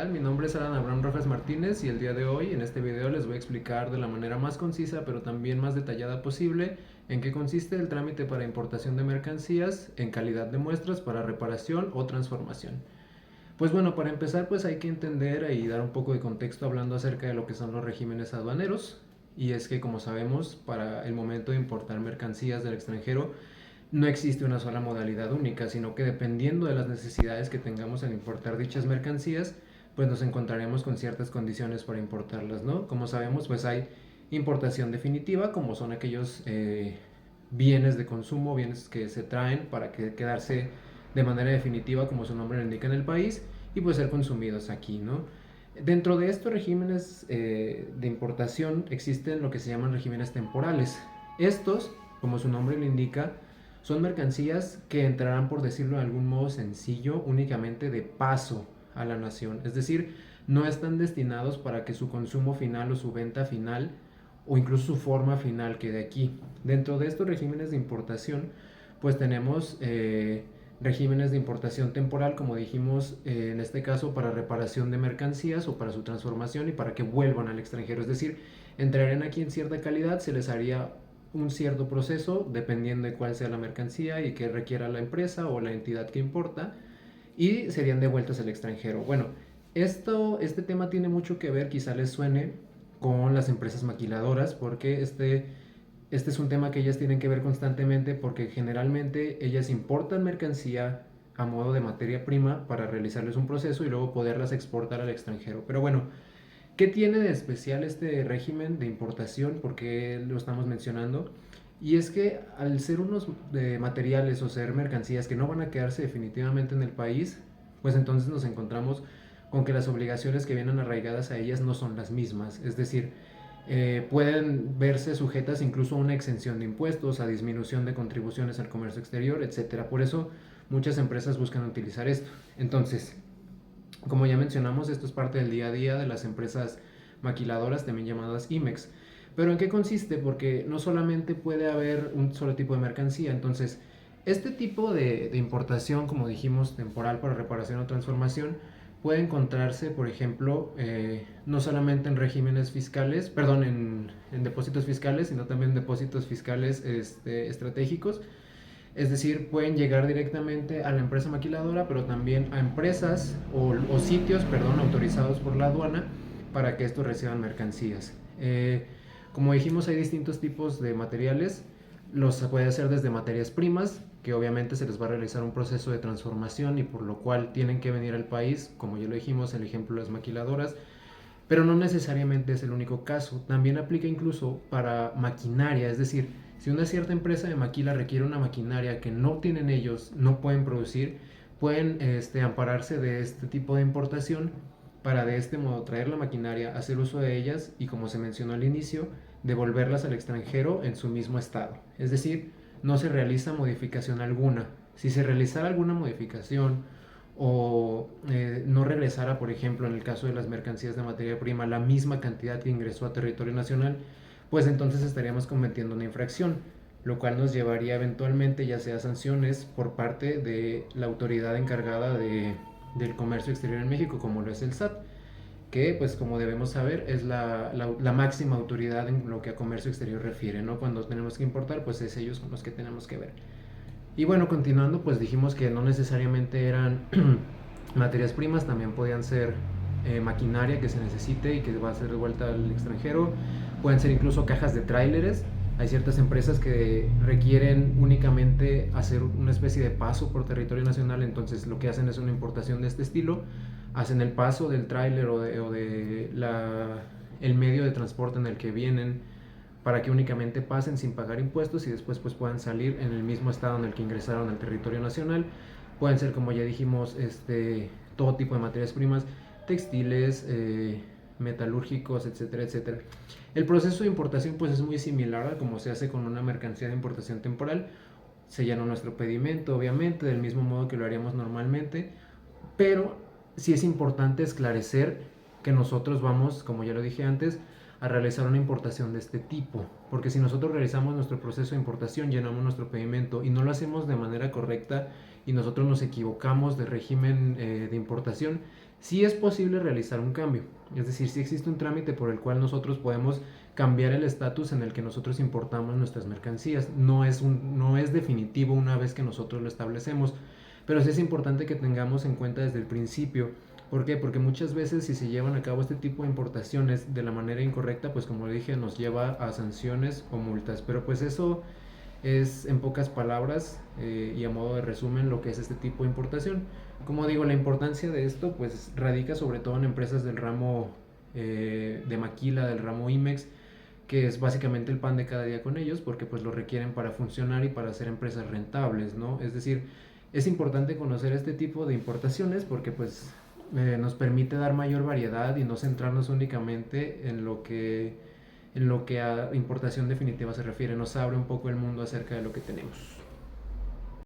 Mi nombre es Alan Abraham Rojas Martínez y el día de hoy en este video les voy a explicar de la manera más concisa pero también más detallada posible en qué consiste el trámite para importación de mercancías en calidad de muestras para reparación o transformación. Pues bueno, para empezar pues hay que entender y dar un poco de contexto hablando acerca de lo que son los regímenes aduaneros. Y es que como sabemos, para el momento de importar mercancías del extranjero no existe una sola modalidad única, sino que dependiendo de las necesidades que tengamos al importar dichas mercancías, pues nos encontraremos con ciertas condiciones para importarlas, ¿no? Como sabemos, pues hay importación definitiva, como son aquellos bienes de consumo, bienes que se traen para quedarse de manera definitiva, como su nombre lo indica, en el país y pues ser consumidos aquí, ¿no? Dentro de estos regímenes de importación existen lo que se llaman regímenes temporales. Estos, como su nombre lo indica, son mercancías que entrarán, por decirlo de algún modo sencillo, únicamente de paso a la nación. Es decir, no están destinados para que su consumo final o su venta final o incluso su forma final quede aquí. Dentro de estos regímenes de importación, pues tenemos regímenes de importación temporal, como dijimos, en este caso para reparación de mercancías o para su transformación y para que vuelvan al extranjero. Es decir, entrarían aquí en cierta calidad, se les haría un cierto proceso dependiendo de cuál sea la mercancía y que requiera la empresa o la entidad que importa y serían devueltas al extranjero. Bueno, este tema tiene mucho que ver, quizá les suene, con las empresas maquiladoras porque este es un tema que ellas tienen que ver constantemente porque generalmente ellas importan mercancía a modo de materia prima para realizarles un proceso y luego poderlas exportar al extranjero. Pero bueno, ¿qué tiene de especial este régimen de importación? ¿Por qué lo estamos mencionando? Y es que al ser unos materiales o ser mercancías que no van a quedarse definitivamente en el país, pues entonces nos encontramos con que las obligaciones que vienen arraigadas a ellas no son las mismas. Es decir, pueden verse sujetas incluso a una exención de impuestos, a disminución de contribuciones al comercio exterior, etcétera. Por eso muchas empresas buscan utilizar esto. Entonces, como ya mencionamos, esto es parte del día a día de las empresas maquiladoras, también llamadas IMEX. Pero ¿en qué consiste? Porque no solamente puede haber un solo tipo de mercancía. Entonces, este tipo de importación, como dijimos, temporal para reparación o transformación, puede encontrarse, por ejemplo, no solamente en regímenes fiscales, perdón, en depósitos fiscales, sino también en depósitos fiscales estratégicos. Es decir, pueden llegar directamente a la empresa maquiladora, pero también a empresas o sitios, perdón, autorizados por la aduana para que estos reciban mercancías. Como dijimos, hay distintos tipos de materiales. Los se puede hacer desde materias primas, que obviamente se les va a realizar un proceso de transformación y por lo cual tienen que venir al país, como ya lo dijimos, el ejemplo de las maquiladoras, pero no necesariamente es el único caso. También aplica incluso para maquinaria, es decir, si una cierta empresa de maquila requiere una maquinaria que no tienen ellos, no pueden producir, pueden ampararse de este tipo de importación para de este modo traer la maquinaria, hacer uso de ellas y, como se mencionó al inicio, devolverlas al extranjero en su mismo estado. Es decir, no se realiza modificación alguna. Si se realizara alguna modificación o no regresara, por ejemplo, en el caso de las mercancías de materia prima, la misma cantidad que ingresó a territorio nacional, pues entonces estaríamos cometiendo una infracción, lo cual nos llevaría eventualmente ya sea sanciones por parte de la autoridad encargada del comercio exterior en México, como lo es el SAT, que pues como debemos saber es la máxima autoridad en lo que a comercio exterior refiere, ¿no? Cuando tenemos que importar, pues es ellos con los que tenemos que ver. Y bueno, continuando, pues dijimos que no necesariamente eran materias primas, también podían ser maquinaria que se necesite y que va a ser devuelta al extranjero, pueden ser incluso cajas de tráileres. Hay ciertas empresas que requieren únicamente hacer una especie de paso por territorio nacional, entonces lo que hacen es una importación de este estilo, hacen el paso del tráiler o de el medio de transporte en el que vienen para que únicamente pasen sin pagar impuestos y después pues puedan salir en el mismo estado en el que ingresaron al territorio nacional. Pueden ser, como ya dijimos, todo tipo de materias primas, textiles, metalúrgicos, etcétera, etcétera. El proceso de importación pues es muy similar a como se hace con una mercancía de importación temporal. Se llena nuestro pedimento, obviamente, del mismo modo que lo haríamos normalmente, pero sí es importante esclarecer que nosotros vamos, como ya lo dije antes, a realizar una importación de este tipo, porque si nosotros realizamos nuestro proceso de importación, llenamos nuestro pedimento y no lo hacemos de manera correcta y nosotros nos equivocamos de régimen de importación, Sí es posible realizar un cambio, es decir, sí existe un trámite por el cual nosotros podemos cambiar el estatus en el que nosotros importamos nuestras mercancías. No es definitivo una vez que nosotros lo establecemos, pero sí es importante que tengamos en cuenta desde el principio. ¿Por qué? Porque muchas veces si se llevan a cabo este tipo de importaciones de la manera incorrecta, pues como dije, nos lleva a sanciones o multas. Pero pues eso es en pocas palabras y a modo de resumen lo que es este tipo de importación. Como digo, la importancia de esto pues radica sobre todo en empresas del ramo de maquila, del ramo IMEX, que es básicamente el pan de cada día con ellos, porque pues lo requieren para funcionar y para ser empresas rentables, ¿no? Es decir, es importante conocer este tipo de importaciones porque pues nos permite dar mayor variedad y no centrarnos únicamente en lo que a importación definitiva se refiere, nos abre un poco el mundo acerca de lo que tenemos.